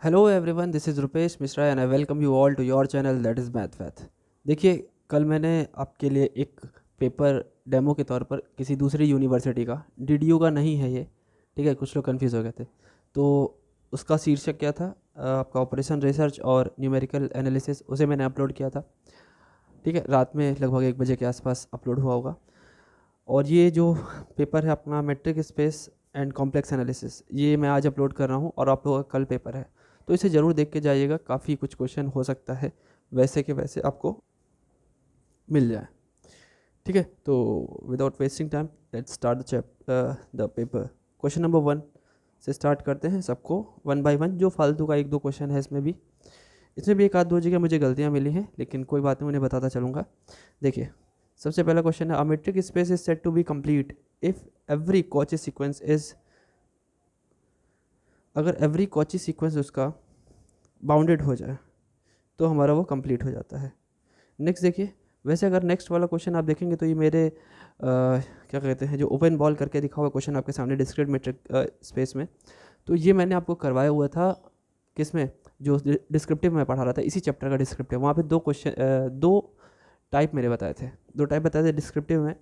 Hello everyone, this is Rupesh Mishra and I welcome you all to your channel that is math vath. देखिए, कल मैंने आपके लिए एक पेपर डेमो के तौर पर किसी दूसरी यूनिवर्सिटी का, डीडीयू का नहीं है ये, ठीक है। कुछ लोग कंफ्यूज हो गए थे। तो उसका शीर्षक क्या था? आपका ऑपरेशन रिसर्च और न्यूमेरिकल एनालिसिस, उसे मैंने अपलोड किया था। ठीक है, रात में लगभग 1 बजे के आसपास अपलोड हुआ होगा। और ये जो पेपर है अपना metric space and complex analysis, ये मैं आज अपलोड कर रहा हूँ और आप लोगों का कल पेपर है। तो इसे ज़रूर देख के जाइएगा, काफ़ी कुछ क्वेश्चन हो सकता है वैसे के वैसे आपको मिल जाए। ठीक है, तो without wasting time let's start the paper. Question number 1 से स्टार्ट करते हैं, सबको वन बाय वन। जो फालतू का एक दो क्वेश्चन है इसमें भी एक आध दो जगह मुझे गलतियाँ मिली हैं, लेकिन कोई बात नहीं, उन्हें बताता चलूँगा। देखिए, सबसे पहला क्वेश्चन है, a metric space is said to be complete if every Cauchy sequence is, अगर एवरी कॉची सीक्वेंस उसका बाउंडेड हो जाए तो हमारा वो कंप्लीट हो जाता है। नेक्स्ट देखिए, वैसे अगर नेक्स्ट वाला क्वेश्चन आप देखेंगे तो ये मेरे क्या कहते हैं, जो ओपन बॉल करके दिखा हुआ क्वेश्चन आपके सामने डिस्क्रीट मेट्रिक स्पेस में, तो ये मैंने आपको करवाया हुआ था। किसमें? जो डिस्क्रिप्टिव में पढ़ा रहा था, इसी चैप्टर का डिस्क्रिप्टिव। वहाँ पे दो क्वेश्चन, दो टाइप मेरे बताए थे, दो टाइप बताए थे डिस्क्रिप्टिव में।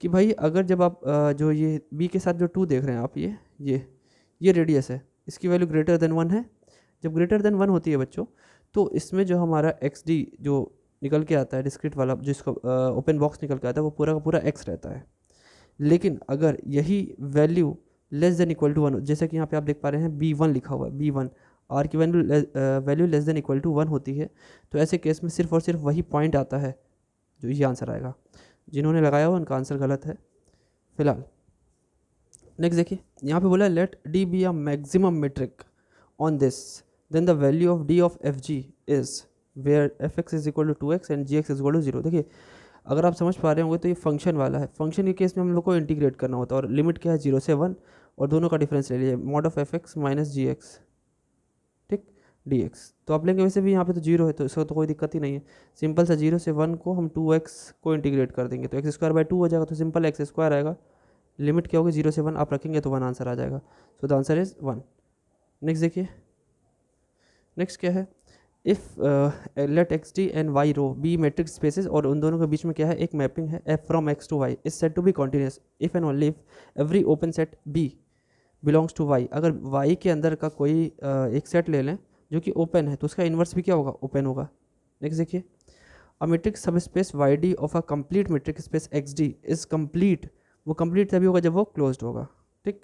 कि भाई अगर जब आप जो ये बी के साथ जो 2 देख रहे हैं आप, ये रेडियस है, इसकी वैल्यू ग्रेटर देन 1 है। जब ग्रेटर देन 1 होती है बच्चों, तो इसमें जो हमारा एक्स डी जो निकल के आता है, डिस्क्रीट वाला जिसको ओपन बॉक्स निकल के आता है, वो पूरा का पूरा एक्स रहता है। लेकिन अगर यही value less than equal to 1, जैसे कि यहाँ पे आप देख पा रहे हैं B1 लिखा हुआ है, B1 आर की value less than equal to 1 होती है, तो ऐसे केस में सिर्फ और सिर्फ वही पॉइंट आता है जो ये आंसर आएगा। जिन्होंने लगाया हुआ उनका आंसर गलत है फिलहाल। नेक्स्ट देखिए, यहाँ पे बोला है let D be a maximum metric on this, then the value of D of F G is where F X is equal to 2x and G X is equal to 0। देखिए, अगर आप समझ पा रहे होंगे तो ये फंक्शन वाला है। फंक्शन के केस में हम लोग को इंटीग्रेट करना होता है, और लिमिट क्या है? 0 से 1, और दोनों का डिफरेंस ले लीजिए, mod of F X minus G X, ठीक, डी एक्स। तो आप लेंगे, वैसे भी यहाँ पे तो 0 है तो इसका तो कोई दिक्कत ही नहीं है। सिंपल सा 0 से 1 को हम 2x को इंटीग्रेट कर देंगे तो x² बाई 2 हो जाएगा, तो सिंपल x² आएगा। लिमिट क्या होगी? 0 से 1 आप रखेंगे तो 1 आंसर आ जाएगा। So the answer is 1। Next देखिए, नेक्स्ट क्या है, if let X D and Y rho be matrix spaces, और उन दोनों के बीच में क्या है? एक मैपिंग है, F from X to Y is set to be continuous if and only if every open set B belongs to Y. अगर वाई के अंदर का कोई एक सेट ले लें जो कि ओपन है, तो उसका इन्वर्स भी क्या होगा? ओपन होगा। नेक्स्ट देखिए, a metric sub space Y D of a complete metric space X D is complete, वो कंप्लीट तभी होगा जब वो क्लोज्ड होगा। ठीक,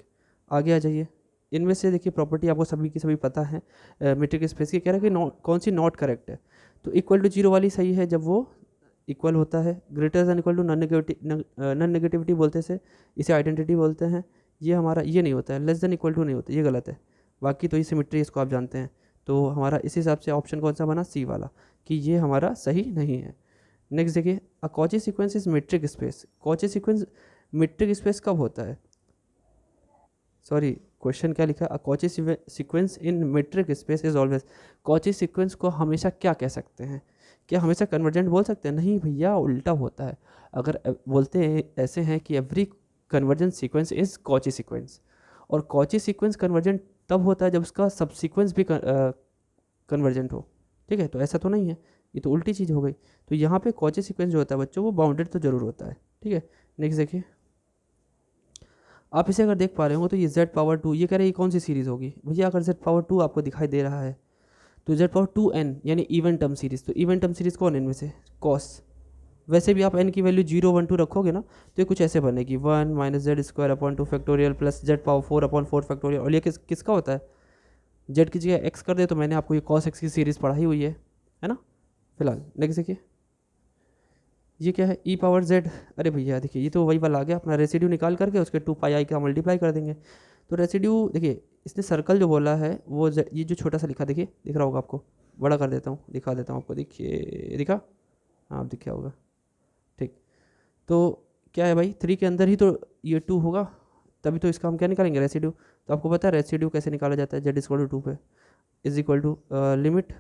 आगे आ जाइए। इनमें से देखिए प्रॉपर्टी आपको सभी की सभी पता है मेट्रिक स्पेस की। कह रहा है कि नॉट, कौन सी नॉट करेक्ट है? तो इक्वल टू 0 वाली सही है जब वो इक्वल होता है। Greater than equal to non negativity बोलते से, इसे आइडेंटिटी बोलते हैं। ये हमारा ये नहीं होता है। लेस देन इक्वल टू नहीं होता, ये गलत है। बाकी तो ये सिमिट्री, इसको आप जानते हैं। तो हमारा इस हिसाब से ऑप्शन कौन सा बना? सी वाला, कि ये हमारा सही नहीं है। नेक्स्ट देखिए, a Cauchy sequence is metric space. Cauchy sequence metric space कब होता है? सॉरी, क्वेश्चन क्या लिखा है? A Cauchy sequence in metric space is always. Cauchy sequence को हमेशा क्या कह सकते हैं? क्या हमेशा कन्वर्जेंट बोल सकते हैं? नहीं भैया, उल्टा होता है। अगर बोलते हैं ऐसे हैं कि every convergent sequence is Cauchy sequence, और कॉची सीक्वेंस कन्वर्जेंट तब होता है जब उसका सबसीक्वेंस भी कन्वर्जेंट हो। ठीक है, तो ऐसा तो नहीं है, ये तो उल्टी चीज़ हो गई। तो यहाँ पे कॉची सीक्वेंस जो होता है बच्चों, वो बाउंडेड तो जरूर होता है। ठीक है, नेक्स्ट देखिए, आप इसे अगर देख पा रहे हो तो ये Z⁻2, ये कह रहे हैं ये कौन सी सीरीज़ होगी भैया? अगर Z⁻2 आपको दिखाई दे रहा है तो Z⁻2n यानी इवन टर्म सीरीज़। तो इवन टर्म सीरीज़ कौन है इनमें से? कॉस। वैसे भी आप n की वैल्यू 0 1 2 रखोगे ना, तो ये कुछ ऐसे बनेगी, 1 minus Z square upon 2 factorial plus Z⁻4 upon 4 factorial. और ये किसका होता है? जेड की जगह x कर दे तो मैंने आपको ये कॉस x की सीरीज़ पढ़ाई हुई है ना। फिलहाल नेक्स्ट देखिए, ये क्या है? e⁻z। अरे भैया देखिए, ये तो वही वाला आ गया अपना, रेसिड्यू निकाल करके उसके 2 पाई का मल्टीप्लाई कर देंगे। तो रेसिड्यू देखिए, इसने सर्कल जो बोला है वो ये जो छोटा सा लिखा, देखिए दिख रहा होगा आपको, बड़ा कर देता हूँ, दिखा देता हूँ आपको। देखिए, दिखा? हाँ, आप दिख गया होगा। ठीक, तो क्या है भाई, 3 के अंदर ही तो ये 2 होगा, तभी तो इसका हम क्या निकालेंगे? रेसिड्यू। तो आपको पता है रेसिड्यू कैसे निकाला जाता है? Z = 2 पे is equal to limit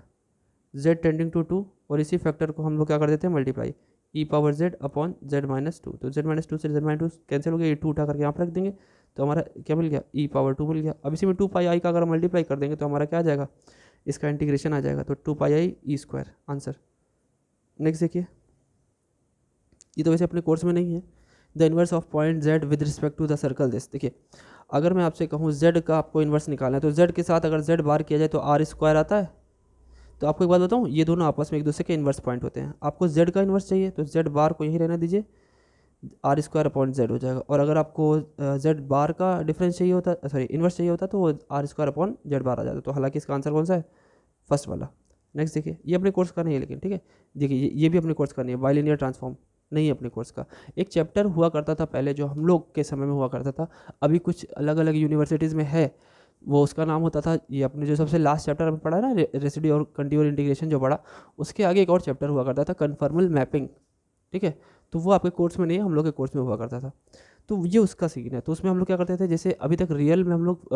Z tending to 2, और इसी फैक्टर को हम लोग क्या कर देते हैं? Multiply. E power z upon Z minus two. तो जेड माइनस टू से जेड माइनस टू कैंसिल हो गया, ये टू उठा करके यहाँ पर रख देंगे तो हमारा क्या मिल गया, ई पावर टू मिल गया। अब इसी में टू पाई आई का अगर मल्टीप्लाई कर देंगे तो हमारा क्या आ जाएगा, इसका इंटीग्रेशन आ जाएगा, तो two pi I E square answer. Next देखिए, ये तो वैसे अपने कोर्स में नहीं है। The inverse of point Z with respect to the circle this. देखिए अगर मैं आपसे कहूँ जेड का आपको इन्वर्स निकालना है तो जेड के साथ अगर जेड बार किया जाए तो आर स्क्वायर आता है। तो आपको एक बात बताऊँ, ये दोनों आपस में एक दूसरे के इन्वर्स पॉइंट होते हैं। आपको जेड का इन्वर्स चाहिए तो जेड बार को यहीं रहने दीजिए, आर स्क्वायर अपॉन जेड हो जाएगा। और अगर आपको जेड बार का डिफरेंस चाहिए होता, सॉरी इन्वर्स चाहिए होता, तो वो आर स्क्वायर अपॉन जेड बार आ जाता। तो हालांकि इसका आंसर कौन सा है, फर्स्ट वाला। नेक्स्ट देखिए, ये अपने कोर्स का नहीं है लेकिन ठीक है, देखिए ये भी अपने कोर्स का नहीं है, बाइलिनियर ट्रांसफॉर्म नहीं है अपने कोर्स का। एक चैप्टर हुआ करता था पहले जो हम लोग के समय में हुआ करता था, अभी कुछ अलग अलग यूनिवर्सिटीज़ में है, वो उसका नाम होता था, ये अपने जो सबसे लास्ट चैप्टर अभी पढ़ा है ना, रेसिड्यू और कंटीन्यूअर इंटीग्रेशन जो पढ़ा, उसके आगे एक और चैप्टर हुआ करता था कन्फर्मल मैपिंग, ठीक है। तो वो आपके कोर्स में नहीं है, हम लोग के कोर्स में हुआ करता था। तो ये उसका सीन है। तो उसमें हम लोग क्या करते थे, जैसे अभी तक रियल में हम लोग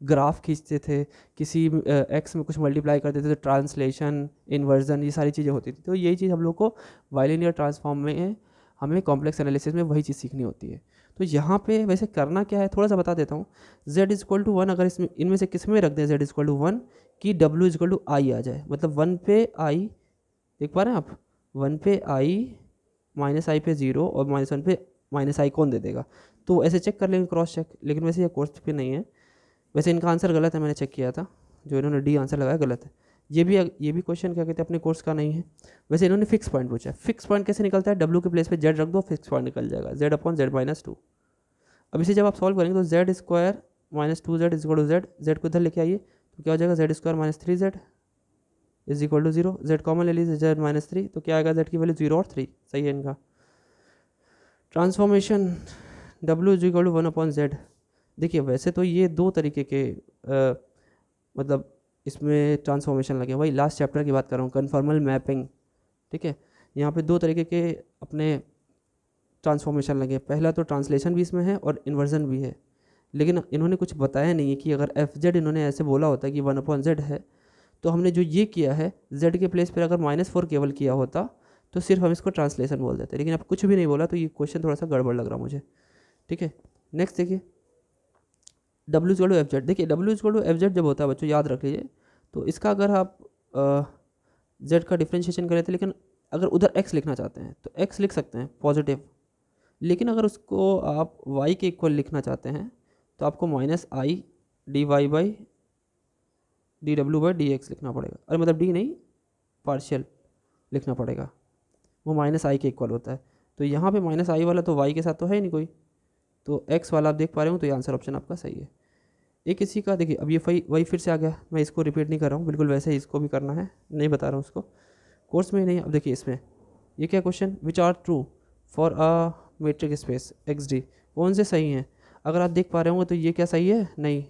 ग्राफ खींचते थे, किसी एक्स में कुछ मल्टीप्लाई करते थे, तो ट्रांसलेशन, इन्वर्जन, ये सारी चीज़ें होती थी। तो यही चीज़ हम लोग को बाइलिनियर ट्रांसफॉर्म में, हमें कॉम्प्लेक्स एनालिसिस में वही चीज़ सीखनी होती है। तो यहाँ पे वैसे करना क्या है थोड़ा सा बता देता हूँ। z is equal to one, अगर इसमें इनमें से किस में रख दें z is equal to one, कि w is equal to I आ जाए, मतलब वन पे आई, देख पा रहे हैं आप, वन पे आई, माइनस आई पे ज़ीरो, और माइनस वन पे माइनस आई कौन दे देगा। तो ऐसे चेक कर लेंगे, क्रॉस चेक। लेकिन वैसे ये कोर्स पे नहीं है, वैसे इनका आंसर गलत है, मैंने चेक किया था, जो इन्होंने डी आंसर लगाया गलत है। ये भी क्वेश्चन क्या कहते हैं, अपने कोर्स का नहीं है। वैसे इन्होंने फिक्स पॉइंट पूछा है। फिक्स पॉइंट कैसे निकलता है, डब्ल्यू के प्लेस पे जेड रख दो, फिक्स पॉइंट निकल जाएगा, Z upon Z minus two. अब इसे जब आप सॉल्व करेंगे तो Z square minus two Z is equal to Z, Z को इधर लेके आइए तो क्या हो जाएगा, Z square minus three Z is equal to zero. Z common ले लीजिए, जेड माइनस थ्री, तो क्या आएगा, जेड की वैल्यू जीरो और थ्री, सही है इनका। Transformation W is equal to one upon Z. देखिए वैसे तो ये दो तरीके के मतलब इसमें ट्रांसफॉर्मेशन लगे, वही लास्ट चैप्टर की बात कर रहा हूँ, कन्फर्मल मैपिंग, ठीक है। यहाँ पे दो तरीके के अपने ट्रांसफॉर्मेशन लगे, पहला तो ट्रांसलेशन भी इसमें है और इन्वर्जन भी है। लेकिन इन्होंने कुछ बताया नहीं है कि अगर एफ जेड इन्होंने ऐसे बोला होता है कि वन अपॉन जेड है, तो हमने जो ये किया है जेड के प्लेस पर अगर माइनस फोर केवल किया होता तो सिर्फ हम इसको ट्रांसलेशन बोल देते, लेकिन अब कुछ भी नहीं बोला, तो ये क्वेश्चन थोड़ा सा गड़बड़ लग रहा मुझे, ठीक है। नेक्स्ट देखिए, W equal to F z. देखिए W equal to F z जब होता है बच्चों, याद रख लीजिए, तो इसका अगर आप जेड का डिफ्रेंशिएशन करें थे, लेकिन अगर उधर एक्स लिखना चाहते हैं तो एक्स लिख सकते हैं पॉजिटिव, लेकिन अगर उसको आप वाई के इक्वल लिखना चाहते हैं तो आपको minus I D Y by D W by D X लिखना पड़ेगा। अरे मतलब डी नहीं, पार्शियल लिखना पड़ेगा, वो माइनस आई के इक्वल होता है। तो यहाँ पे माइनस आई वाला तो वाई के साथ तो है ही नहीं कोई, तो एक्स वाला आप देख पा रहे हो, तो ये आंसर ऑप्शन आपका सही है। एक इसी का देखिए, अब ये वही फिर से आ गया, मैं इसको रिपीट नहीं कर रहा हूँ, बिल्कुल वैसे ही इसको भी करना है, नहीं बता रहा हूँ उसको, कोर्स में ही नहीं। अब देखिए इसमें ये क्या question, which are true for a metric space X D, कौन से सही हैं। अगर आप देख पा रहे होंगे तो ये क्या सही है, नहीं,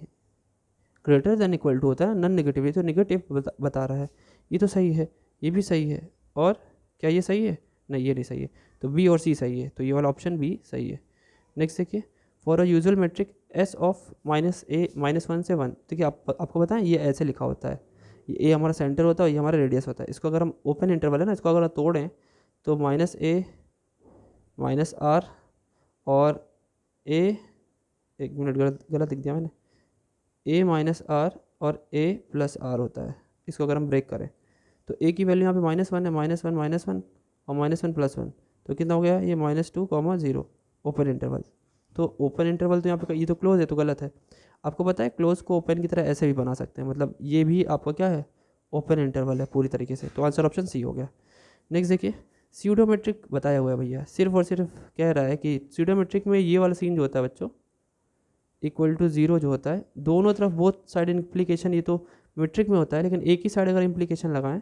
ग्रेटर देन इक्वल टू होता है, नन नेगेटिव, ये तो नेगेटिव बता रहा है, ये तो सही है, ये भी सही है, और क्या ये सही है, नहीं ये नहीं सही है, तो बी और सी सही है, तो ये वाला ऑप्शन बी सही है। नेक्स्ट देखिए, for a usual metric S of minus A minus one से वन, देखिए आपको बताएं ये ऐसे लिखा होता है, ये ए हमारा सेंटर होता है, ये हमारा रेडियस होता है। इसको अगर हम ओपन इंटरवल है ना, इसको अगर हम तोड़ें तो माइनस ए माइनस आर और ए, एक मिनट गलत लिख दिया मैंने, ए माइनस आर और ए प्लस आर होता है। इसको अगर हम ब्रेक करें तो ए की वैल्यू यहाँ पे माइनस वन है, माइनस वन और माइनस वन प्लस वन, तो कितना हो गया, ये minus two comma zero, open interval. तो ओपन इंटरवल तो यहाँ पे ये तो क्लोज है, तो गलत है। आपको पता है क्लोज को ओपन की तरह ऐसे भी बना सकते हैं, मतलब ये भी आपका क्या है, ओपन इंटरवल है पूरी तरीके से, तो आंसर ऑप्शन सी हो गया। नेक्स्ट देखिए, स्यूडोमेट्रिक बताया हुआ है भैया, सिर्फ और सिर्फ कह रहा है कि स्यूडोमेट्रिक में ये वाला सीन जो होता है बच्चों, इक्वल टू जीरो जो होता है, दोनों तरफ बोथ साइड इम्प्लीकेशन, ये तो मेट्रिक में होता है, लेकिन एक ही साइड अगर इम्प्लीकेशन लगाएं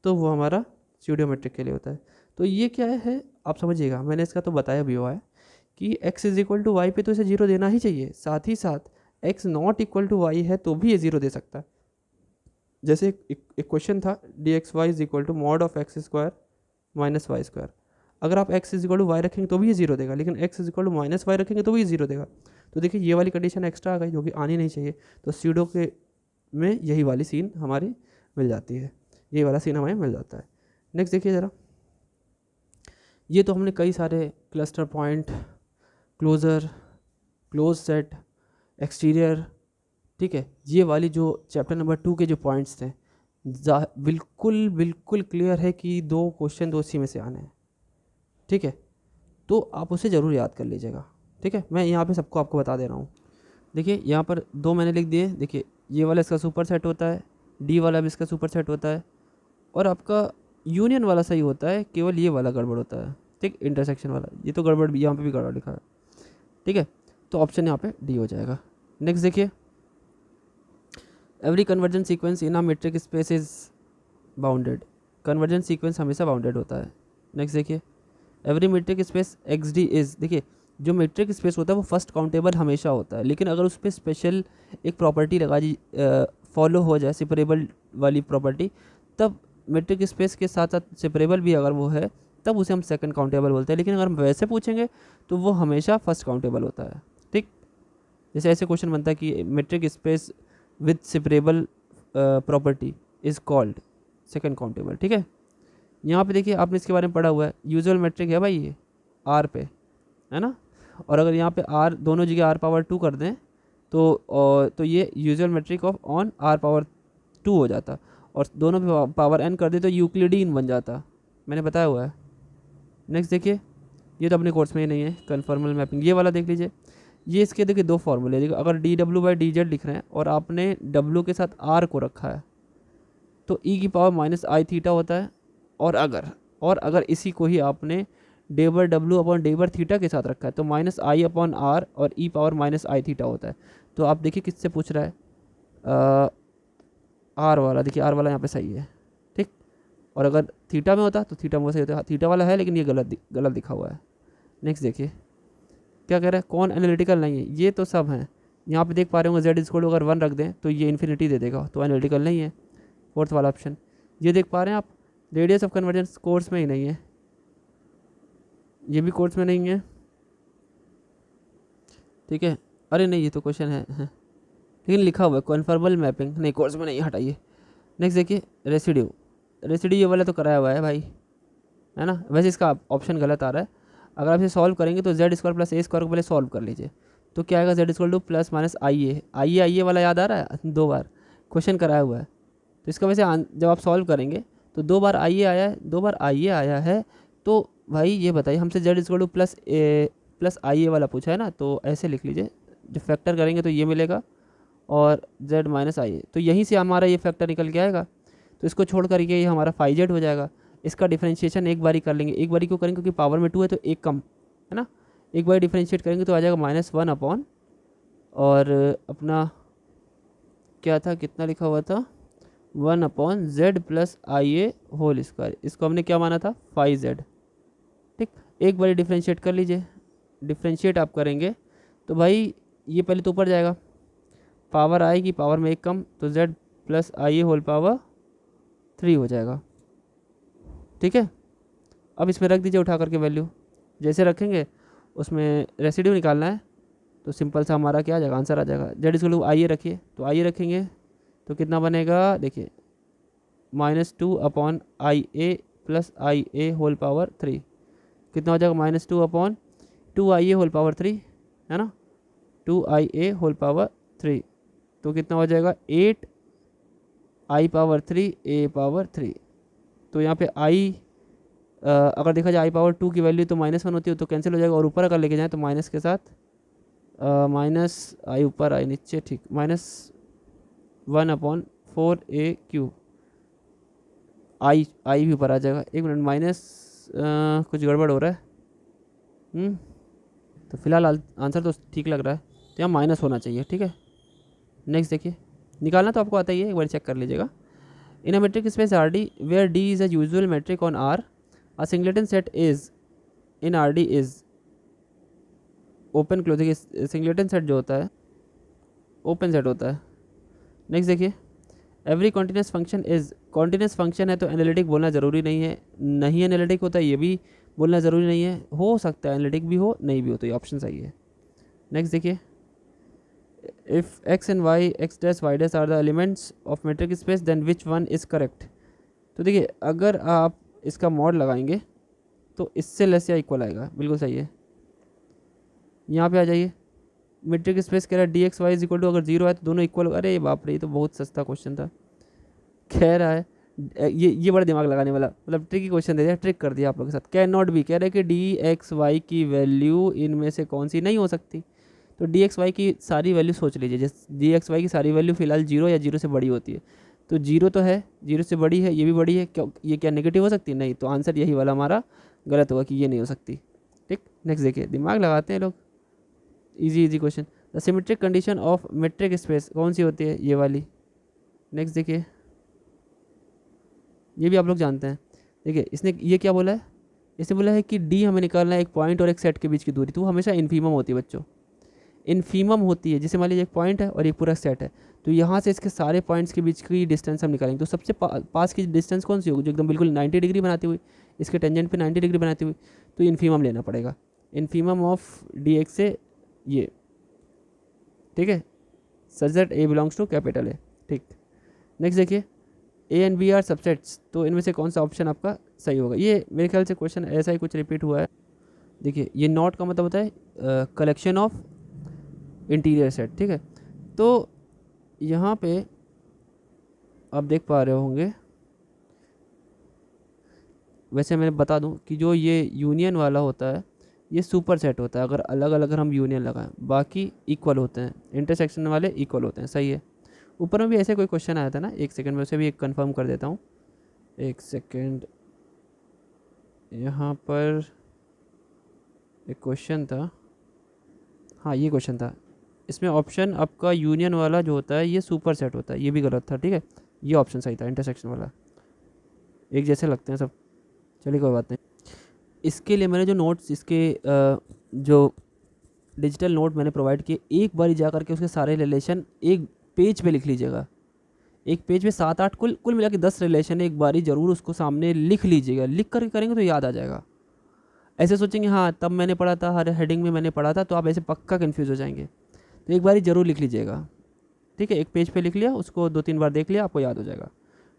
तो वो हमारा स्यूडोमेट्रिक के लिए होता है। तो ये क्या है आप समझिएगा, मैंने इसका तो बताया भी हुआ है कि x is equal to Y पे तो इसे जीरो देना ही चाहिए, साथ ही साथ x not equal to Y है तो भी ये जीरो दे सकता है। जैसे एक क्वेश्चन था, D X Y is equal to mod of X square minus Y square, अगर आप x is equal to Y रखेंगे तो भी ये जीरो देगा, लेकिन x is equal to minus Y रखेंगे तो भी ये जीरो देगा। तो देखिए ये वाली कंडीशन एक्स्ट्रा आ गई जो कि आनी नहीं चाहिए, तो स्यूडो के में यही वाली सीन हमारी मिल जाती है, यही वाला सीन हमें मिल जाता है। नेक्स्ट देखिए ज़रा, ये तो हमने कई सारे cluster point, closure, close set, exterior, ठीक है, ये वाली जो चैप्टर नंबर 2 के जो पॉइंट्स थे, बिल्कुल बिल्कुल क्लियर है कि 2 क्वेश्चन 2 इसी में से आने हैं, ठीक है। तो आप उसे ज़रूर याद कर लीजिएगा, ठीक है। मैं यहाँ पे सबको आपको बता दे रहा हूँ। देखिए यहाँ पर 2 मैंने लिख दिए। देखिए ये वाला इसका सुपर सेट होता है, डी वाला भी इसका सुपर सेट होता है, और आपका यूनियन वाला सही होता है, केवल ये वाला गड़बड़ होता है, ठीक, इंटरसेक्शन वाला। ये तो गड़बड़ भी, यहाँ पे भी गड़बड़ लिखा है, ठीक है। तो ऑप्शन यहाँ पे डी हो जाएगा। नेक्स्ट देखिए, every convergence sequence in a metric space is bounded. Convergence sequence हमेशा बाउंडेड होता है। नेक्स्ट देखिए, every metric space X D is, देखिए जो मेट्रिक स्पेस होता है वो फर्स्ट काउंटेबल हमेशा होता है, लेकिन अगर उस पर स्पेशल एक प्रॉपर्टी लगा दी, फॉलो हो जाए सेपरेबल वाली प्रॉपर्टी, तब मेट्रिक स्पेस के साथ साथ सेपरेबल भी अगर वो है तब उसे हम सेकंड काउंटेबल बोलते हैं। लेकिन अगर हम वैसे पूछेंगे तो वो हमेशा फर्स्ट काउंटेबल होता है, ठीक। जैसे ऐसे क्वेश्चन बनता है कि metric space with separable property is called second countable, ठीक है। यहाँ पे देखिए आपने इसके बारे में पढ़ा हुआ है, यूजुअल मेट्रिक है भाई ये आर पे, है ना। और अगर यहाँ पे आर दोनों जगह आर पावर 2 कर दें तो ये usual metric of on R power 2 हो जाता, और दोनों पे पावर एन कर दे तो यूक्लिडियन बन जाता, मैंने बताया हुआ है। नेक्स्ट देखिए, ये तो अपने कोर्स में ही नहीं है, कन्फर्मल मैपिंग ये वाला देख लीजिए। ये इसके देखिए 2 फॉर्मूले, देखिए अगर D W by D Z लिख रहे हैं और आपने डब्ल्यू के साथ आर को रखा है तो ई की पावर माइनस आई थीटा होता है, और अगर इसी को ही आपने डे बार डब्ल्यू अपॉन डे बार थीटा के साथ रखा है तो माइनस आई अपॉन आर और ई पावर माइनस आई थीटा होता है। तो आप देखिए किससे पूछ रहा है, आर वाला, देखिए आर वाला यहाँ पे सही है, ठीक। और अगर थीटा में होता तो थीटा में सही होता, थीटा वाला है लेकिन ये गलत दिखा हुआ है। नेक्स्ट देखिए क्या कह रहा है, कौन एनालिटिकल नहीं है, ये तो सब हैं। यहाँ पे देख पा रहे होंगे जेड स्क्वायर अगर 1 रख दें तो ये इन्फिनिटी दे देगा, तो एनालिटिकल नहीं है, फोर्थ वाला ऑप्शन। ये देख पा रहे हैं आप, रेडियस ऑफ कन्वर्जेंस कोर्स में ही नहीं है, ये भी कोर्स में नहीं है, ठीक है। अरे नहीं ये तो क्वेश्चन है, लेकिन लिखा हुआ है कन्फर्मल मैपिंग, नहीं कोर्स में नहीं, हटाइए। नेक्स्ट देखिए, रेसिड्यू ये वाला तो कराया हुआ है भाई, है ना। वैसे इसका ऑप्शन गलत आ रहा है, अगर आप इसे सॉल्व करेंगे तो Z square plus a square को पहले सॉल्व कर लीजिए, तो क्या आएगा, z square two plus minus I a वाला याद आ रहा है, 2 बार क्वेश्चन कराया हुआ है। तो इसका वैसे जब आप सॉल्व करेंगे तो 2 बार आई ए आया है, 2 बार आई ए आया है, तो भाई ये बताइए हमसे Z square two plus I a वाला पूछा है ना, तो ऐसे लिख लीजिए, जब फैक्टर करेंगे तो ये मिलेगा और z माइनस आई ए, तो यहीं से हमारा ये फैक्टर निकल के आएगा, तो इसको छोड़ करके ये हमारा 5z हो जाएगा। इसका डिफरेंशिएशन एक बारी कर लेंगे, एक बारी क्यों करेंगे, क्योंकि पावर में 2 है तो एक कम है ना, एक बारी डिफरेंशिएट करेंगे तो आ जाएगा -1 अपॉन, और अपना क्या था, कितना लिखा हुआ था, 1 upon Z plus I A whole square, इसको हमने क्या माना था 5z, ठीक। एक बारी डिफरेंशिएट कर लीजिए, डिफरेंशिएट आप करेंगे तो भाई ये पहले तो ऊपर जाएगा, पावर आएगी, पावर में एक कम, तो z plus I A whole power 3 हो जाएगा, ठीक है। अब इसमें रख दीजिए उठा करके वैल्यू, जैसे रखेंगे उसमें रेसिड्यू निकालना है, तो सिंपल सा हमारा क्या आ जाएगा, आंसर आ जाएगा। जेड इसको आई ए रखिए, तो आई ए रखेंगे तो कितना बनेगा, देखिए -2 upon I A plus I A whole power 3, कितना हो जाएगा, -2 upon 2 I A whole power 3, है ना, 2 आई ए होल पावर 3, तो कितना हो जाएगा 8 आई पावर 3 ए पावर 3। तो यहाँ पे आई अगर देखा जाए आई पावर 2 की वैल्यू तो -1 होती है, तो कैंसिल हो जाएगा, और ऊपर अगर लेके जाएँ तो माइनस के साथ माइनस आई ऊपर आई नीचे, ठीक, -1 अपॉन 4a³ आई भी ऊपर आ जाएगा। एक मिनट, कुछ गड़बड़ हो रहा है, तो फिलहाल आंसर तो ठीक लग रहा है, तो यहाँ माइनस होना चाहिए, ठीक है। नेक्स्ट देखिए, निकालना तो आपको आता ही है, एक बार चेक कर लीजिएगा। In a metric space R D where D is a usual metric on R, a singleton set is in R D is open close, देखिए सिंगलेटन सेट जो होता है ओपन सेट होता है। नेक्स्ट देखिए, every continuous function is, continuous function है तो analytic बोलना ज़रूरी नहीं है, नहीं एनालिटिक होता है ये भी बोलना ज़रूरी नहीं है, हो सकता है एनालिटिक भी हो नहीं भी हो, तो ये ऑप्शन सही है। नेक्स्ट देखिए, if x and y, x dash y dash are the elements of metric space then which one is correct. तो देखिए अगर आप इसका मॉड लगाएंगे तो इससे लेस या इक्वल आएगा, बिल्कुल सही है। यहाँ पे आ जाइए, मीट्रिक स्पेस कह रहा है D X Y is equal to, अगर जीरो है तो दोनों इक्वल, अरे बाप रे ये तो बहुत सस्ता क्वेश्चन था। कह रहा है ये बड़ा दिमाग लगाने वाला, मतलब ट्रिकी क्वेश्चन दे दिया, ट्रिक कर दिया आप लोगों के साथ। कैन नॉट बी, कह रहे हैं कि डी एक्स वाई की वैल्यू इनमें से कौन सी नहीं हो सकती। तो डी एक्स वाई की सारी वैल्यू सोच लीजिए, जैसे डी एक्स वाई की सारी वैल्यू फिलहाल जीरो या जीरो से बड़ी होती है, तो जीरो तो है, जीरो से बड़ी है, ये भी बड़ी है, क्यों ये क्या नेगेटिव हो सकती है, नहीं, तो आंसर यही वाला हमारा गलत होगा कि ये नहीं हो सकती। ठीक, नेक्स्ट देखिए, दिमाग लगाते हैं लोग, easy easy question. The symmetric condition of metric space कौन सी होती है, ये वाली। नेक्स्ट देखिए, ये भी आप लोग जानते हैं। देखिए इसने ये क्या बोला है, इसने बोला है कि डी हमें निकालना है एक पॉइंट और एक सेट के बीच की दूरी, तो वो हमेशा इन्फीमम होती है बच्चों, इन्फीमम होती है। जैसे मान लीजिए एक पॉइंट है और एक पूरा सेट है, तो यहाँ से इसके सारे पॉइंट्स के बीच की डिस्टेंस हम निकालेंगे, तो सबसे पास की डिस्टेंस कौन सी होगी, जो एकदम बिल्कुल 90 डिग्री बनाती हुई, इसके टेंजेंट पे 90 डिग्री बनाती हुई, तो इन्फीमम लेना पड़ेगा, इन्फीमम ऑफ डी एक्स से ये, ठीक है, such that A belongs to capital A. ठीक, नेक्स्ट देखिए, A and B are subsets, तो इनमें से कौन सा ऑप्शन आपका सही होगा। ये मेरे ख्याल से क्वेश्चन ऐसा ही कुछ रिपीट हुआ है। देखिए ये नॉट का मतलब होता है कलेक्शन ऑफ इंटीरियर सेट, ठीक है। तो यहाँ पे आप देख पा रहे होंगे, वैसे मैं बता दूं कि जो ये यूनियन वाला होता है ये सुपर सेट होता है, अगर अलग अलग अगर हम यूनियन लगाएं, बाकी इक्वल होते हैं, इंटरसेक्शन वाले इक्वल होते हैं, सही है। ऊपर में भी ऐसे कोई क्वेश्चन आया था ना, एक सेकंड में उसे भी एक कंफर्म कर देता हूँ, एक सेकंड। यहाँ पर एक क्वेश्चन था, हाँ ये क्वेश्चन था, इसमें ऑप्शन आपका यूनियन वाला जो होता है ये सुपर सेट होता है, ये भी गलत था, ठीक है, ये ऑप्शन सही था, इंटरसेक्शन वाला। एक जैसे लगते हैं सब, चलिए कोई बात नहीं। इसके लिए मैंने जो नोट्स, इसके जो डिजिटल नोट मैंने प्रोवाइड किए, एक बार जा करके उसके सारे रिलेशन एक पेज पे लिख लीजिएगा, एक पेज पे 7-8 कुल कुल मिला के 10 रिलेशन है, एक बारी ज़रूर उसको सामने लिख लीजिएगा, लिख कर करेंगे तो याद आ जाएगा। ऐसे सोचेंगे हाँ तब मैंने पढ़ा था, हर हेडिंग में मैंने पढ़ा था, तो आप ऐसे पक्का कन्फ्यूज़ हो जाएंगे। तो एक बारी ज़रूर लिख लीजिएगा, ठीक है, एक पेज पे लिख लिया, उसको 2-3 बार देख लिया, आपको याद हो जाएगा,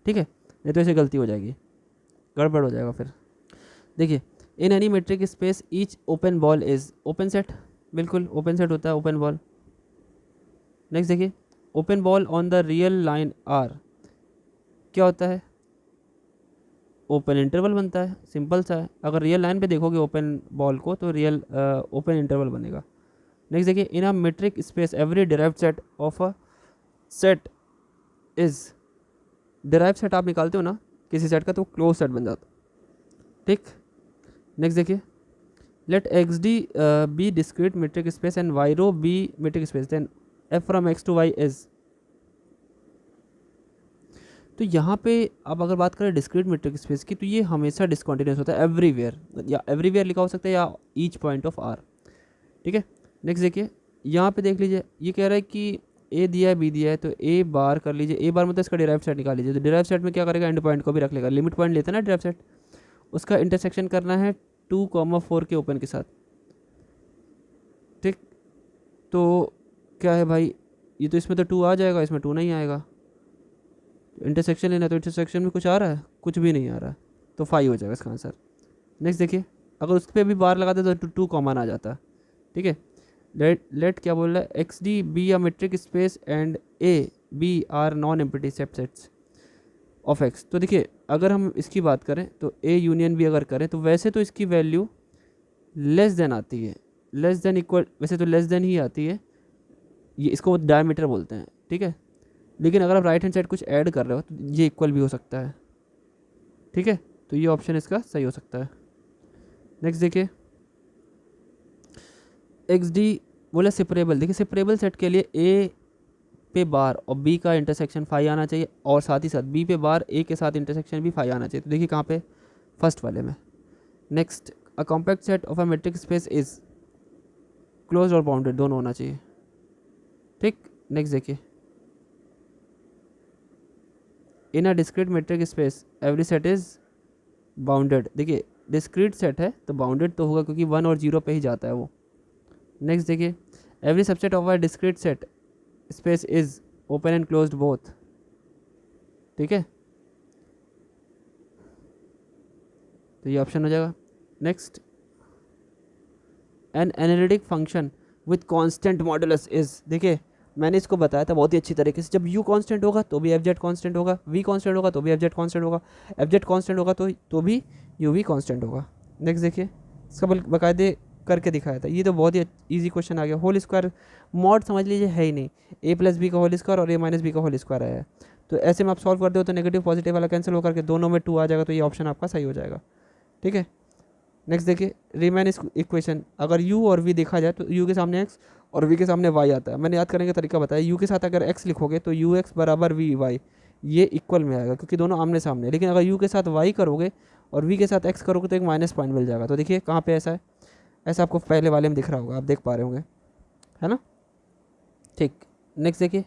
ठीक है, नहीं तो ऐसे गलती हो जाएगी, गड़बड़ हो जाएगा फिर। देखिए, in any metric space each open ball is open set, बिल्कुल ओपन सेट होता है ओपन बॉल। नेक्स्ट देखिए, open ball on the real line R क्या होता है, ओपन इंटरवल बनता है, सिंपल सा है। अगर रियल लाइन पे देखोगे ओपन बॉल को तो रियल ओपन इंटरवल बनेगा। नेक्स्ट देखिए, in a metric space every derived set of a set is, derived set आप निकालते हो ना किसी सेट का तो क्लोज सेट बन जाता, ठीक। नेक्स्ट देखिए, let X D be discrete metric space and Y rho be metric space, then F from X to Y is. तो यहाँ पे अब अगर बात करें डिस्क्रीट मेट्रिक स्पेस की, तो ये हमेशा डिसकंटिन्यूस होता है एवरीवेयर, या एवरीवेयर लिखा हो सकता है, या ईच पॉइंट ऑफ आर, ठीक है। नेक्स्ट देखिए, यहाँ पे देख लीजिए, ये कह रहा है कि ए दिया है बी दिया है, तो ए बार कर लीजिए, ए बार मतलब इसका डिराइव सेट निकाल लीजिए, तो डिराइव सेट में क्या करेगा, एंड पॉइंट को भी रख लेगा, लिमिट पॉइंट लेते हैं ना डिराइव सेट, उसका इंटरसेक्शन करना है 2,4 के ओपन के साथ, ठीक। तो क्या है भाई, ये तो इसमें तो 2 आ जाएगा, इसमें 2 नहीं आएगा, इंटरसेक्शन लेना, तो इंटरसेक्शन में कुछ आ रहा है, कुछ भी नहीं आ रहा है, तो 5 हो जाएगा इसका आंसर। नेक्स्ट देखिए, अगर उस पर भी बार लगाते तो 2 कॉमन आ जाता, ठीक है। लेट क्या बोल रहा है, एक्स डी बी या metric space and A B are non empty subsets of X. तो देखिए अगर हम इसकी बात करें तो ए यूनियन भी अगर करें तो वैसे तो इसकी वैल्यू लेस देन आती है, लेस देन इक्वल, वैसे तो लेस देन ही आती है, ये इसको डायमीटर बोलते हैं, ठीक है। लेकिन अगर आप राइट हैंड साइड कुछ ऐड कर रहे हो तो ये इक्वल भी हो सकता है, ठीक है, तो ये ऑप्शन इसका सही हो सकता है। नेक्स्ट देखिए, एक्स डी बोला सेपरेबल, देखिए सेपरेबल सेट के लिए ए पे बार और बी का इंटरसेक्शन 5 आना चाहिए, और साथ ही साथ बी पे बार ए के साथ इंटरसेक्शन भी 5 आना चाहिए, तो देखिए कहाँ पे, फर्स्ट वाले में। Next, a compact set of a metric space is close और बाउंडेड, दोनों होना चाहिए, ठीक। नेक्स्ट देखिए, in a discrete metric space every set is bounded, देखिए डिस्क्रीट सेट है तो बाउंडेड तो होगा क्योंकि 1 और 0 पे ही जाता है वो। नेक्स्ट देखिए, every subset of a discrete set space is open and closed both, ठीक है, तो ये ऑप्शन हो जाएगा। Next, an analytic function with constant modulus is, देखिए मैंने इसको बताया था बहुत ही अच्छी तरीके से, जब u कांस्टेंट होगा तो भी एफ जेड कांस्टेंट होगा, v कांस्टेंट होगा तो भी एफ जेड कांस्टेंट होगा, एफ जेड कांस्टेंट होगा तो भी u v कांस्टेंट होगा। नेक्स्ट देखिए, इसका बाकायदे करके दिखाया था, ये तो बहुत ही ईजी क्वेश्चन आ गया। होल स्क्वायर मॉड समझ लीजिए है ही नहीं, a प्लस बी का होल स्क्वायर और a माइनस बी का होल स्क्वायर आया है, तो ऐसे में आप सॉल्व कर दो तो नेगेटिव पॉजिटिव वाला कैंसिल होकर के दोनों में 2 आ जाएगा, तो ये ऑप्शन आपका सही हो जाएगा। ठीक है, नेक्स्ट देखिए, रिमेन इक्वेशन, अगर u और v देखा जाए तो u के सामने x और v के सामने y आता है। मैंने याद करने का तरीका बताया, u के साथ अगर x लिखोगे तो ux बराबर वी वाई, ये इक्वल में आएगा क्योंकि दोनों आमने सामने है। लेकिन अगर u के साथ y करोगे और v के साथ x करोगे तो एक माइनस पॉइंट मिल जाएगा। तो देखिए कहाँ पे ऐसा है, ऐसा आपको पहले वाले में दिख रहा होगा, आप देख पा रहे होंगे, है ना। ठीक, नेक्स्ट देखिए,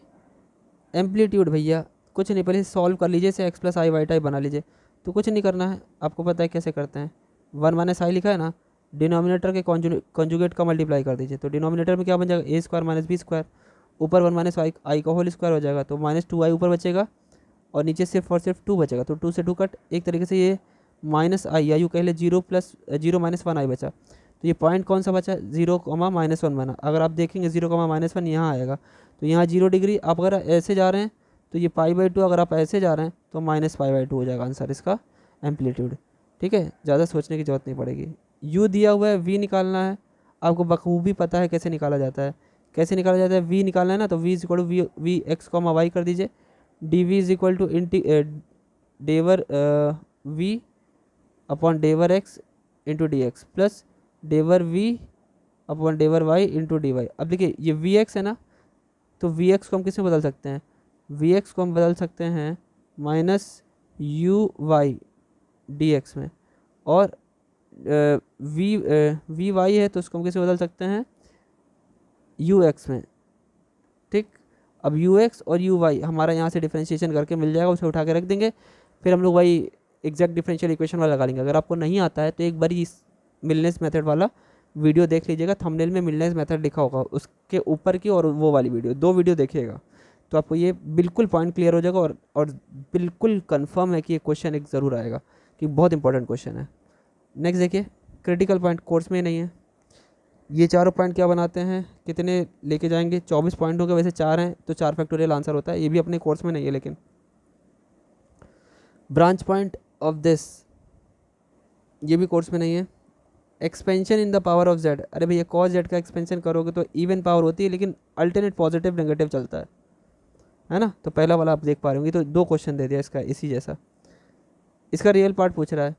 एम्पलीट्यूड भैया कुछ नहीं, पहले सॉल्व कर लीजिए, इसे x plus I Y type बना लीजिए। तो कुछ नहीं करना है, आपको पता है कैसे करते हैं, 1 माइनस आई लिखा है ना, डिनोमिनेटर के कॉन्जुगेट का मल्टीप्लाई कर दीजिए, तो डिनोमिनेटर में क्या बन जाएगा, ए स्क्वायर माइनस बी स्क्वायर, ऊपर 1 माइनस आई का होल स्क्वायर हो जाएगा, तो माइनस 2 आई ऊपर बचेगा और नीचे सिर्फ और सिर्फ 2 बचेगा, तो 2 से 2 कट, एक तरीके से ये माइनस आई या यूँ कह ले 0 माइनस 1 आई बचा। तो ये पॉइंट कौन सा बचा, 0,-1 बना। अगर आप देखेंगे 0,-1 यहाँ आएगा, तो यहाँ 0 डिग्री, आप अगर ऐसे जा रहे हैं तो ये पाई/2, अगर आप ऐसे जा रहे हैं तो माइनस पाई/2 हो जाएगा आंसर इसका एम्पलीट्यूड। ठीक है, ज़्यादा सोचने की ज़रूरत नहीं पड़ेगी। u दिया हुआ है, v निकालना है, आपको बखूबी पता है कैसे निकाला जाता है। कैसे निकाला जाता है, v निकालना है ना, तो v is equal to V x comma y कर दीजिए, D V is equal to del v upon del x into D x plus del v upon del y into D y. अब देखिए ये we x है ना, तो we x को हम किस में बदल सकते हैं, वी एक्स को हम बदल सकते हैं minus U Y D X में, और वी वाई है तो उसको हम किसे बदल सकते हैं, यू एक्स में। ठीक, अब यू एक्स और यू वाई हमारा यहाँ से डिफ्रेंशिएशन करके मिल जाएगा, उसे उठा के रख देंगे, फिर हम लोग वही एग्जैक्ट डिफरेंशियल इक्वेशन वाला लगा लेंगे। अगर आपको नहीं आता है तो एक बार इस मिलनेस मेथड वाला वीडियो देख लीजिएगा, थंबनेल में मिलनेस मेथड लिखा होगा, उसके ऊपर की और वो वाली वीडियो, 2 वीडियो देखिएगा तो आपको ये बिल्कुल पॉइंट क्लियर हो जाएगा, और बिल्कुल कंफर्म है कि ये क्वेश्चन एक ज़रूर आएगा, कि बहुत इंपॉर्टेंट क्वेश्चन है। नेक्स्ट देखिए, क्रिटिकल पॉइंट कोर्स में नहीं है, ये चारों पॉइंट क्या बनाते हैं, कितने लेके जाएंगे, 24 पॉइंट हो गए, वैसे 4 हैं तो 4 फैक्टोरियल आंसर होता है, ये भी अपने कोर्स में नहीं है। लेकिन ब्रांच पॉइंट ऑफ दिस, ये भी कोर्स में नहीं है। Expansion in the power of Z, अरे भैया कॉस जेड का एक्सपेंशन करोगे तो इवन पावर होती है, लेकिन अल्टरनेट पॉजिटिव नेगेटिव चलता है ना। तो पहला वाला आप देख पा रहे होंगे, तो 2 क्वेश्चन दे दिया इसका इसी जैसा। इसका रियल पार्ट पूछ रहा है,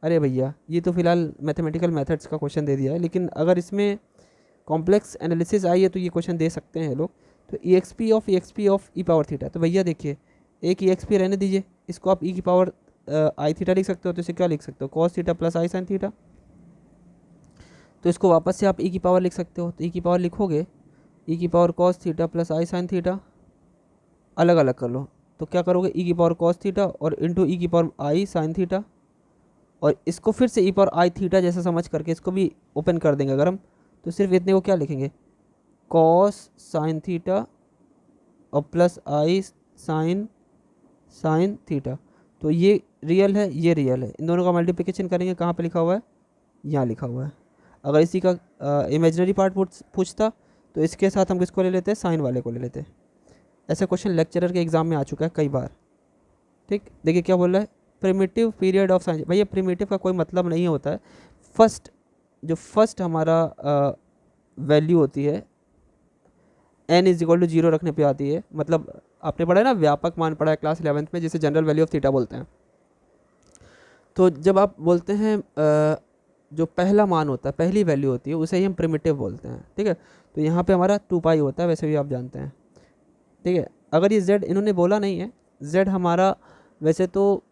अरे भैया ये तो फिलहाल मैथमेटिकल मेथड्स का क्वेश्चन दे दिया है, लेकिन अगर इसमें कॉम्प्लेक्स एनालिसिस आई है तो ये क्वेश्चन दे सकते हैं लोग। तो e x p of e power theta, तो भैया देखिए एक ई एक्स पी रहने दीजिए, इसको आप ई की पावर आई थीटा लिख सकते हो, तो इसे क्या लिख सकते हो, cos theta plus I sine theta. तो इसको वापस से आप ई की पावर लिख सकते हो, तो ई की पावर लिखोगे, ई की power cos theta plus I sine theta, अलग अलग कर लो, तो क्या करोगे, ई की पावर कॉस थीटा और इंटू ई की पावर आई साइन थीटा, और इसको फिर से ई पावर आई थीटा जैसा समझ करके इसको भी ओपन कर देंगे अगर हम, तो सिर्फ इतने को क्या लिखेंगे, कॉस साइन थीटा और प्लस आई साइन थीटा। तो ये रियल है, ये रियल है, इन दोनों का मल्टीप्लिकेशन करेंगे, कहाँ पे लिखा हुआ है, यहाँ लिखा हुआ है। अगर इसी का इमेजिनरी पार्ट पूछता तो इसके साथ हम किसको ले लेते हैं, साइन वाले को ले लेते। ऐसा क्वेश्चन लेक्चरर के एग्जाम में आ चुका है कई बार। ठीक, देखिए क्या बोल रहा है, प्रिमिटिव पीरियड ऑफ साइन, भैया प्रिमिटिव का कोई मतलब नहीं होता है, फर्स्ट हमारा वैल्यू होती है n इज इक्वल टू 0 रखने पे आती है, मतलब आपने पढ़ा है ना, व्यापक मान पढ़ा है क्लास 11th में, जिसे जनरल वैल्यू ऑफ थीटा बोलते हैं। तो जब आप बोलते हैं जो पहला मान होता है, पहली वैल्यू होती है, उसे ही हम प्रिमिटिव बोलते हैं। ठीक है, तो यहाँ पे हमारा 2 पाई होता है, वैसे भी आप जानते हैं। ठीक है, अगर ये z इन्होंने बोला नहीं है, z हमारा वैसे तो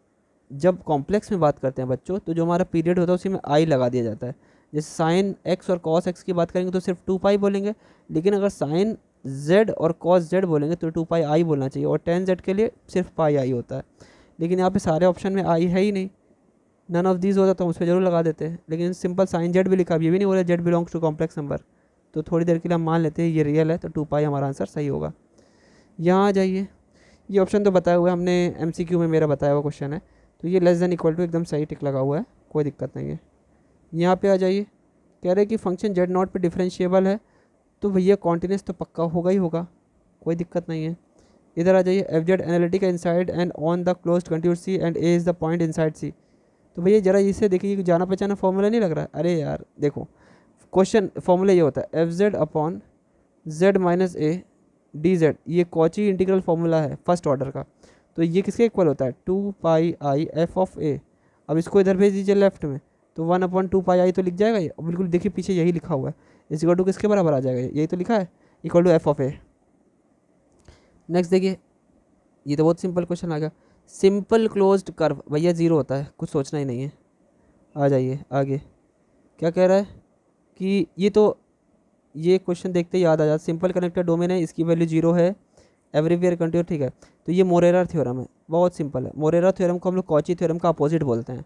जब कॉम्प्लेक्स में बात करते हैं बच्चों, तो जो हमारा पीरियड होता है उसी में आई लगा दिया जाता है। जैसे साइन x और कॉस x की बात करेंगे तो सिर्फ 2 पाई बोलेंगे, लेकिन अगर साइन z और कॉस z बोलेंगे तो 2 पाई आई बोलना चाहिए, और टेन z के लिए सिर्फ पाई आई होता है। लेकिन यहाँ पे सारे ऑप्शन में आई है ही नहीं, नन ऑफ दीज होता तो हम उस पर जरूर लगा देते हैं, लेकिन सिंपल साइन जेड भी लिखा, ये भी नहीं बोला Z belongs to complex number, तो थोड़ी देर के लिए हम मान लेते हैं ये रियल है, तो 2 पाई हमारा आंसर सही होगा। यहाँ आ जाइए, ये ऑप्शन तो बताया हुआ है हमने, MCQ में मेरा बताया हुआ क्वेश्चन है, तो ये लेस देन इक्वल टू एकदम सही टिक लगा हुआ है, कोई दिक्कत नहीं है। यहाँ पे आ जाइए, कह रहे कि फंक्शन जेड नॉट पे डिफरेंशिएबल है, तो भैया कॉन्टिन्यूस तो पक्का होगा ही होगा, कोई दिक्कत नहीं है। इधर आ जाइए, F Z analytic inside and on the close continuous C and A is the point inside C. तो भैया जरा इसे देखिए कि जाना पहचाना फॉर्मूला नहीं लग रहा है। अरे यार देखो, क्वेश्चन फॉर्मूला ये होता है F z upon Z minus A D Z, ये कॉची इंटीग्रल फार्मूला है फर्स्ट ऑर्डर का। तो ये किसके इक्वल होता है, 2 पाई आई एफ ऑफ ए। अब इसको इधर भेज दीजिए लेफ्ट में, तो 1/2 पाई आई तो लिख जाएगा ये, और बिल्कुल देखिए पीछे यही लिखा हुआ है, इस इक्वल टू किसके बराबर आ जाएगा, यही तो लिखा है, equal to F of A. Next देखिए, ये तो बहुत सिंपल क्वेश्चन आ गया। सिंपल क्लोज्ड कर्व भैया जीरो होता है, कुछ सोचना ही नहीं है। आ जाइए आगे, क्या कह रहा है कि ये क्वेश्चन देखते ही याद आ जाता, सिंपल कनेक्टेड डोमेन है, इसकी वैल्यू जीरो है, एवरीवेयर कंटिन्यू, ठीक है। तो ये मोरेरा थ्योरम है, बहुत सिंपल है। मोरेरा थ्योरम को हम लोग कॉची थ्योरम का अपोजिट बोलते हैं।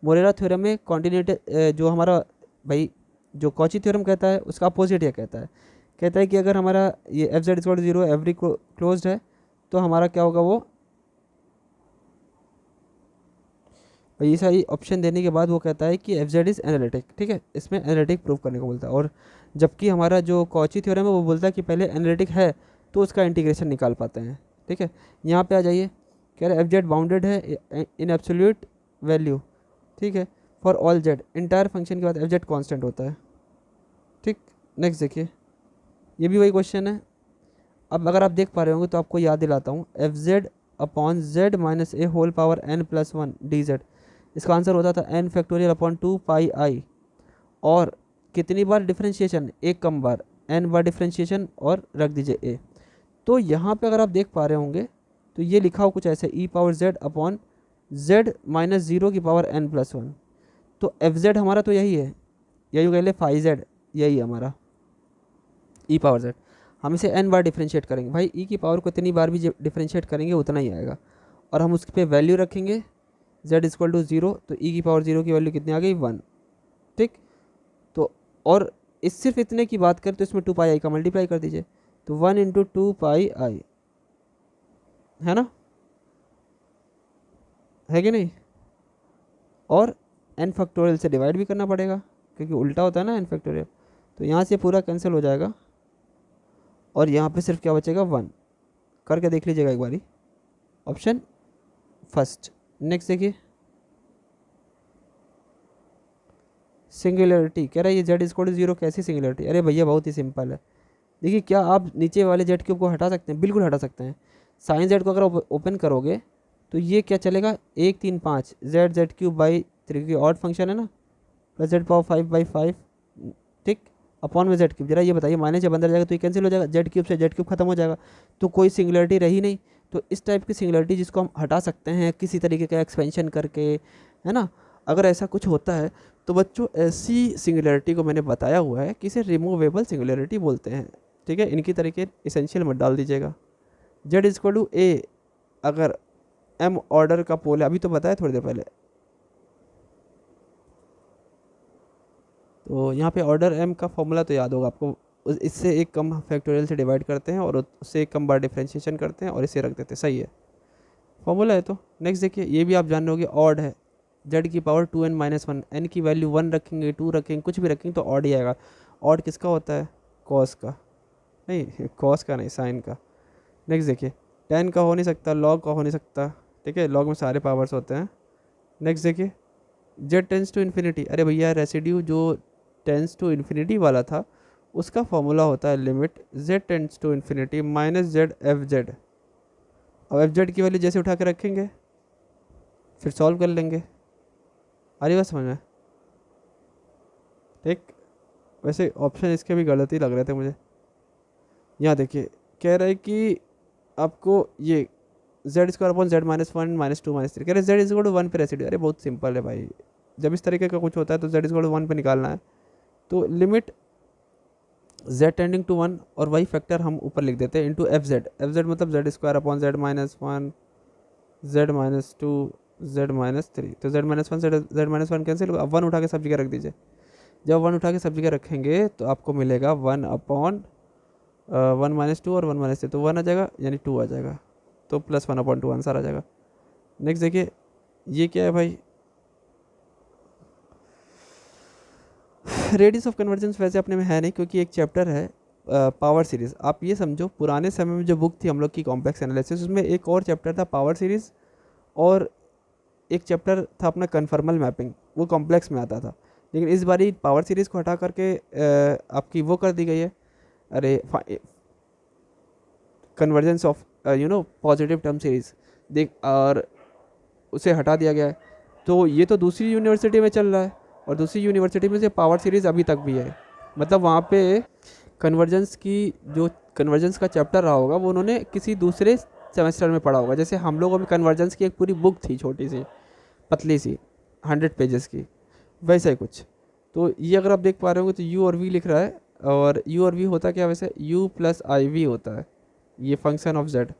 मोरेरा थ्योरम में कॉन्टिन्यूटी जो हमारा भाई जो कॉची थ्योरम कहता है उसका अपोजिट यह कहता है कि अगर हमारा ये F Z equal to zero every closed है, तो हमारा क्या होगा, वो ये सारी ऑप्शन देने के बाद वो कहता है कि एफ जेड इज़ एनालिटिक, ठीक है, इसमें एनालिटिक प्रूव करने को बोलता है। और जबकि हमारा जो कॉची थ्योरम है वो बोलता है कि पहले एनालिटिक है तो उसका इंटीग्रेशन निकाल पाते हैं, ठीक है। यहाँ पे आ जाइए, कह रहे एफ जेड बाउंडेड है इन एब्सोल्यूट वैल्यू, ठीक है, for all Z, entire function के बाद एफ जेड कॉन्स्टेंट होता है, ठीक। नेक्स्ट देखिए, ये भी वही क्वेश्चन है। अब अगर आप देख पा रहे होंगे तो आपको याद दिलाता हूँ, F z upon Z minus a whole power n plus one D z, इसका आंसर होता था n factorial upon 2 pi I, और कितनी बार डिफ्रेंशिएशन, एक कम बार, एन बार डिफ्रेंशिएशन और रख दीजिए ए। तो यहाँ पे अगर आप देख पा रहे होंगे तो ये लिखा हो कुछ ऐसे, e power z upon Z minus zero की पावर एन प्लस वन। तो एफ जेड हमारा तो यही है, यही कह ले फाई जेड, यही है हमारा ई पावर जेड। हम इसे एन बार डिफ्रेंशिएट करेंगे भाई, ई की पावर को इतनी बार भी डिफ्रेंशिएट करेंगे उतना ही आएगा, और हम उस पर वैल्यू रखेंगे z इक्वल टू जीरो, तो ई की पावर जीरो की वैल्यू कितनी आ गई, 1, ठीक। तो और इस सिर्फ इतने की बात करें तो इसमें 2 पाई आई का मल्टीप्लाई कर दीजिए, तो 1 × 2 पाई आई, है ना, है कि नहीं। और n फैक्टोरियल से डिवाइड भी करना पड़ेगा क्योंकि उल्टा होता है ना n फैक्टोरियल, तो यहाँ से पूरा कैंसिल हो जाएगा, और यहाँ पे सिर्फ क्या बचेगा, 1। करके देख लीजिएगा एक बारी, ऑप्शन फर्स्ट। नेक्स्ट देखिए, सिंगुलरिटी कह रहा है ये जेड इक्वल टू जीरो, कैसी सिंगुलरिटी, अरे भैया बहुत ही सिंपल है। देखिए, क्या आप नीचे वाले जेड क्यूब को हटा सकते हैं, बिल्कुल हटा सकते हैं। साइन जेड को अगर ओपन करोगे तो ये क्या चलेगा, 1 3 5 जेड क्यूब बाई 3 की ऑड फंक्शन है ना, प्लस जेड पावर 5/5, ठीक, अपॉन में जेड क्यूब। जरा ये बताइए, माइनस जब अंदर जाएगा तो ये कैंसिल हो जाएगा, जेड क्यूब से जेड क्यूब खत्म हो जाएगा, तो कोई सिंगुलरिटी रही नहीं। तो इस टाइप की सिंगुलरिटी जिसको हम हटा सकते हैं किसी तरीके का एक्सपेंशन करके, है ना, अगर ऐसा कुछ होता है तो बच्चों ऐसी सिंगुलरिटी को मैंने बताया हुआ है कि इसे रिमूवेबल सिंगुलरिटी बोलते हैं, ठीक है। इनकी तरीके इसेंशियल मत डाल दीजिएगा। जेड इक्वल टू ए अगर एम ऑर्डर का पोल है, अभी तो बताया थोड़ी देर पहले, तो यहाँ पे ऑर्डर एम का फॉर्मूला तो याद होगा आपको, इससे एक कम फैक्टोरियल से डिवाइड करते हैं और उससे एक कम बार डिफ्रेंशिएशन करते हैं और इसे रख देते हैं, सही है, फॉर्मूला है। तो नेक्स्ट देखिए, ये भी आप जान रहे होगे, ऑड है, जेड की पावर 2n-1, एन की वैल्यू 1 रखेंगे, 2 रखेंगे, कुछ भी रखेंगे तो ऑड ही आएगा। ऑड किसका होता है, कॉस का, नहीं कॉस का नहीं, साइन का। नेक्स्ट देखिए, टेन का हो नहीं सकता, लॉग का हो नहीं सकता, ठीक है, लॉग में सारे पावर्स होते हैं। नेक्स्ट देखिए, जेड टेंस टू इन्फिनिटी, अरे भैया रेसिड्यू जो टेंस टू इन्फिनिटी वाला था उसका फॉर्मूला होता है limit Z tends to infinity minus Z F Z. अब एफ जेड की वैल्यू जैसे उठा के रखेंगे फिर सॉल्व कर लेंगे, आ रही बात समझ में, ठीक। वैसे ऑप्शन इसके भी गलत ही लग रहे थे मुझे। यहाँ देखिए, कह रहा है कि आपको ये जेड स्क्वायर अपॉन जेड -1 -2 -3, कह रहे जेड इक्वल टू 1 पे रेसिड्यू। अरे बहुत सिंपल है भाई, जब इस तरीके का कुछ होता है तो जेड इक्वल टू 1 पे निकालना है, तो लिमिट जेड टेंडिंग टू 1 और वही फैक्टर हम ऊपर लिख देते हैं इंटू एफ जेड मतलब Z square upon Z -1 Z -2 Z -3, तो जेड -1 से जेड -1 कैंसिल होगा। अब 1 उठा के सब जगह रख दीजिए, जब 1 उठा के सब जगह रखेंगे तो आपको मिलेगा 1/1 -2 और 1 -3, तो 1 आ जाएगा यानी 2 आ जाएगा, तो +1/2 आंसर आ जाएगा। नेक्स्ट देखिए, ये क्या है भाई, रेडियस ऑफ कन्वर्जेंस वैसे अपने में है नहीं, क्योंकि एक चैप्टर है पावर सीरीज़। आप ये समझो पुराने समय में जो बुक थी हम लोग की कॉम्प्लेक्स एनालिसिस, उसमें एक और चैप्टर था पावर सीरीज़, और एक चैप्टर था अपना कन्फर्मल मैपिंग, वो कॉम्प्लेक्स में आता था। लेकिन इस बारी पावर सीरीज़ को हटा करके आपकी वो कर दी गई है, अरे convergence of positive term series देख, और उसे हटा दिया गया है। तो ये तो दूसरी यूनिवर्सिटी में चल रहा है, और दूसरी यूनिवर्सिटी में से पावर सीरीज़ अभी तक भी है। मतलब वहाँ पे कन्वर्जेंस की जो कन्वर्जेंस का चैप्टर रहा होगा वो उन्होंने किसी दूसरे सेमेस्टर में पढ़ा होगा। जैसे हम लोगों में कन्वर्जेंस की एक पूरी बुक थी, छोटी सी पतली सी 100 पेजेस की, वैसा ही कुछ। तो ये अगर आप देख पा रहे होंगे तो यू और वी लिख रहा है, और यू और वी होता क्या वैसे, यू प्लस आई वी होता है, ये फंक्शन ऑफ जेड।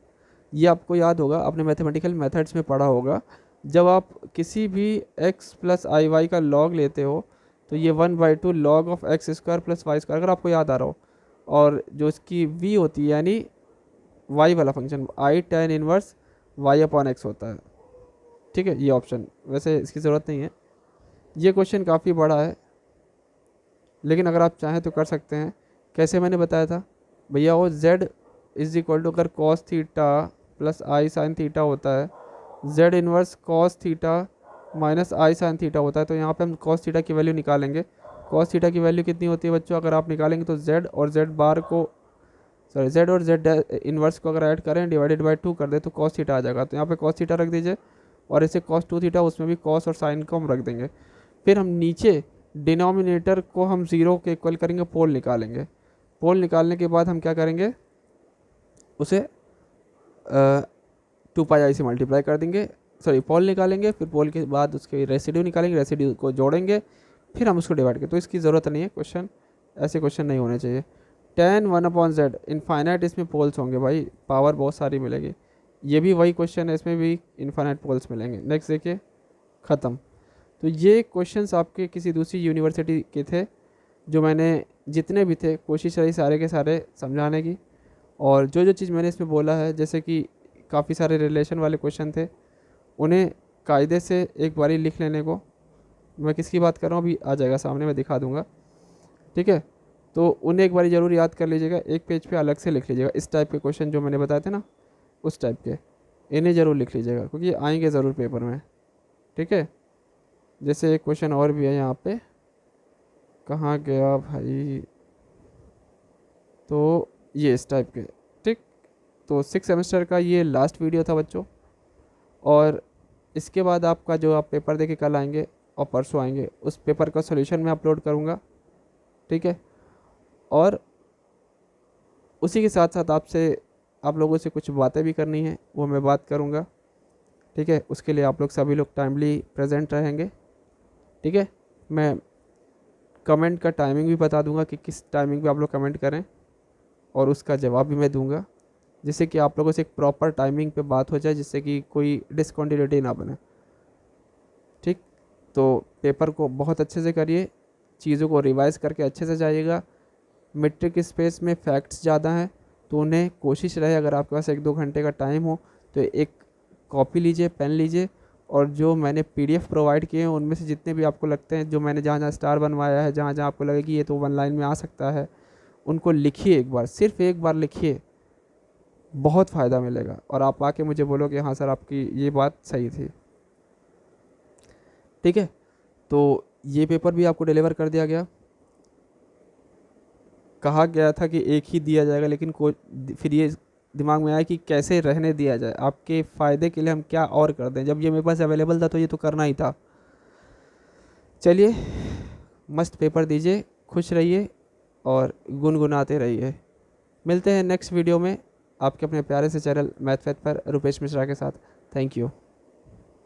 ये आपको याद होगा, आपने मैथमेटिकल मेथड्स में पढ़ा होगा, जब आप किसी भी x प्लस आई वाई का लॉग लेते हो तो ये 1/2 log of X square plus Y square, अगर आपको याद आ रहा हो। और जो इसकी v होती है यानी y वाला फंक्शन, आई tan inverse y upon x होता है। ठीक है, ये ऑप्शन वैसे इसकी ज़रूरत नहीं है। ये क्वेश्चन काफ़ी बड़ा है, लेकिन अगर आप चाहें तो कर सकते हैं। कैसे मैंने बताया था भैया, वो z इज इक्वल टू अगर cos theta plus I sine theta होता है, z inverse cos theta minus I sine theta होता है, तो यहाँ पे हम कॉस थीटा की वैल्यू निकालेंगे। कॉस थीटा की वैल्यू कितनी होती है बच्चों, अगर आप निकालेंगे तो z और z बार को, सॉरी z और z इनवर्स को अगर ऐड करें डिवाइडेड बाई 2 कर दे तो कॉस थीटा आ जाएगा। तो यहाँ पे कॉस थीटा रख दीजिए, और इसे कॉस 2 थीटा, उसमें भी कॉस और साइन को हम रख देंगे। फिर हम नीचे डिनोमिनेटर को हम 0 के इक्वल करेंगे, पोल निकालेंगे। पोल निकालने के बाद हम क्या करेंगे, उसे 2 पाई से मल्टीप्लाई कर देंगे, सॉरी पोल निकालेंगे, फिर पोल के बाद उसके रेसिड्यू निकालेंगे, रेसिड्यू को जोड़ेंगे, फिर हम उसको डिवाइड करें। तो इसकी ज़रूरत नहीं है, क्वेश्चन ऐसे क्वेश्चन नहीं होने चाहिए। tan 1/z इनफाइनाइट, इसमें पोल्स होंगे भाई, पावर बहुत सारी मिलेगी। ये भी वही क्वेश्चन है, इसमें भी इनफाइनाइट पोल्स मिलेंगे। नेक्स्ट देखिए, ख़त्म। तो ये क्वेश्चंस आपके किसी दूसरी यूनिवर्सिटी के थे, जो मैंने जितने भी थे कोशिश रही सारे के सारे समझाने की। और जो जो चीज़ मैंने इसमें बोला है, जैसे कि काफ़ी सारे रिलेशन वाले क्वेश्चन थे, उन्हें कायदे से एक बारी लिख लेने को। मैं किसकी बात कर रहा हूँ अभी आ जाएगा सामने, मैं दिखा दूँगा। ठीक है, तो उन्हें एक बारी ज़रूर याद कर लीजिएगा, एक पेज पे अलग से लिख लीजिएगा। इस टाइप के क्वेश्चन जो मैंने बताए थे ना, उस टाइप के इन्हें ज़रूर लिख लीजिएगा, क्योंकि आएंगे ज़रूर पेपर में। ठीक है, जैसे एक क्वेश्चन और भी है यहाँ पे, कहाँ गया भाई, तो ये इस टाइप के। ठीक, तो 6 सेमेस्टर का ये लास्ट वीडियो था बच्चों, और इसके बाद आपका जो आप पेपर देके कल आएंगे और परसों आएंगे, उस पेपर का सॉल्यूशन मैं अपलोड करूँगा। ठीक है, और उसी के साथ साथ आप लोगों से कुछ बातें भी करनी है, वो मैं बात करूँगा। ठीक है, उसके लिए आप लोग सभी लोग टाइमली प्रेजेंट रहेंगे। ठीक है, मैं कमेंट का टाइमिंग भी बता दूंगा कि किस टाइमिंग पे आप लोग कमेंट करें, और उसका जवाब भी मैं दूंगा, जिससे कि आप लोगों से एक प्रॉपर टाइमिंग पे बात हो जाए, जिससे कि कोई डिसकंटिन्यूटी ना बने। ठीक, तो पेपर को बहुत अच्छे से करिए, चीज़ों को रिवाइज़ करके अच्छे से जाइएगा। मेट्रिक स्पेस में फैक्ट्स ज़्यादा हैं, तो उन्हें कोशिश रहे, अगर आपके पास 1-2 घंटे का टाइम हो तो एक कॉपी लीजिए, पेन लीजिए, और जो मैंने PDF प्रोवाइड किए हैं उनमें से जितने भी आपको लगते हैं, जो मैंने जहाँ जहाँ स्टार बनवाया है, जहाँ जहाँ आपको लगे कि ये तो 1 लाइन में आ सकता है, उनको लिखिए एक बार, सिर्फ एक बार लिखिए, बहुत फ़ायदा मिलेगा। और आप आके मुझे बोलो कि हाँ सर आपकी ये बात सही थी। ठीक है, तो ये पेपर भी आपको डिलीवर कर दिया गया। कहा गया था कि एक ही दिया जाएगा, लेकिन फिर ये दिमाग में आया कि कैसे रहने दिया जाए, आपके फ़ायदे के लिए हम क्या और कर दें। जब ये मेरे पास अवेलेबल था तो ये तो करना ही था। चलिए, मस्त पेपर दीजिए, खुश रहिए और गुनगुनाते रहिए। मिलते हैं नेक्स्ट वीडियो में आपके अपने प्यारे से चैनल मैथ फैथ पर रुपेश मिश्रा के साथ। Thank you.